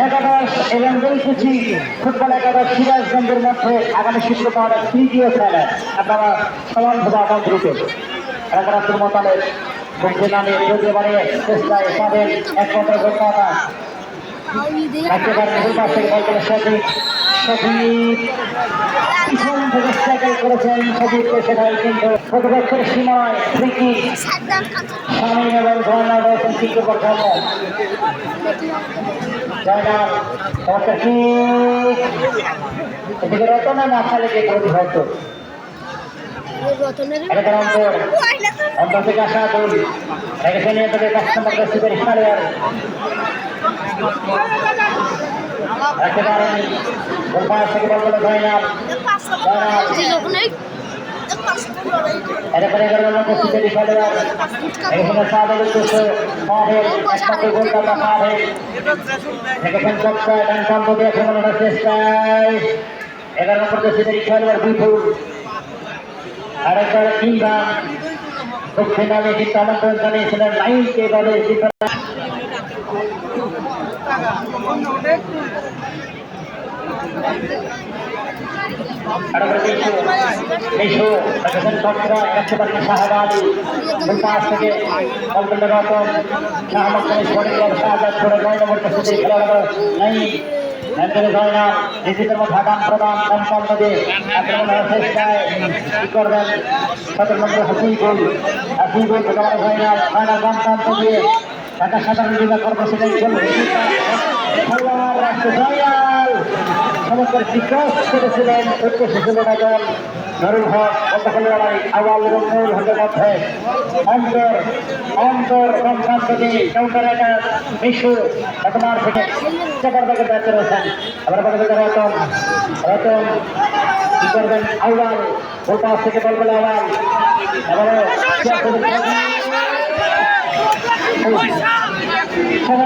একাদশ এবং বেলকুচি ফুটবল একাদশ সিরাজগঞ্জের মধ্যে আগামী শুক্রবার তৃতীয় খেলা আপনারা সমানভাবে আমন্ত্রিত। রাজরাত্র মোতাবেক নামে এগিয়ে বাড়িয়ে চেষ্টায় পাবেন একমাত্র যোগ্যতা একেবারে দুই পাশ থেকে বল করে সজীব পিছন থেকে স্ট্রাইকার করেছেন সজীবকে, সেটাই কিন্তু প্রতিপক্ষের সীমায় ফ্রিকি শামীম এবং জয়নাল রয়েছেন কিন্তু পর্যন্ত। জয়নাল এদিকে রতনা মাথা লেগে প্রতি হতো অন্তর থেকে আসা দল রেখে নিয়ে তবে কাস্টমার সুপার স্টার একেবারে গোলপাশ থেকে বল করে জয়নাল এরপরে সুপার খেলোয়াড় এখানে সাবের উদ্দেশ্যে মাহের একমাত্র গোলদাতা মাহের রেখেছেন চক্কায় ডান প্রান্ত দিয়ে খেলানোর চেষ্টায় 11 নম্বর সুপার খেলোয়াড় বিপুল আরেকবার ইমরান দক্ষিণামে কিন্তু আমন্ত্রণ জানিয়েছিলেন লাইনকে এভাবে নিজেদের মধ্যে আদান প্রদান সম্পন্ন দিয়ে চেষ্টায় কি করবেন 17 নম্বর হাসিবুল ফাইনাল রামকান্ত দিয়ে ঢাকা সাধারণ বিভাগ কর্মসূচি জয়াল চমৎকার ক্রস করেছিলেন উদ্দেশ্য ছিল না দল নুরুল হক গতকাল লড়াই আওয়াল এবং নুরুল হকের মধ্যে অন্তর রামকান্ত দিয়ে কাউন্টার অ্যাটাক মিশু বর্তমান থেকে চেকার ব্যাগে ব্যর্থ রয়েছেন। আবার বলে রতন কি করবেন আওয়াল গোলপাশ থেকে বল বলে আওয়াল আবারও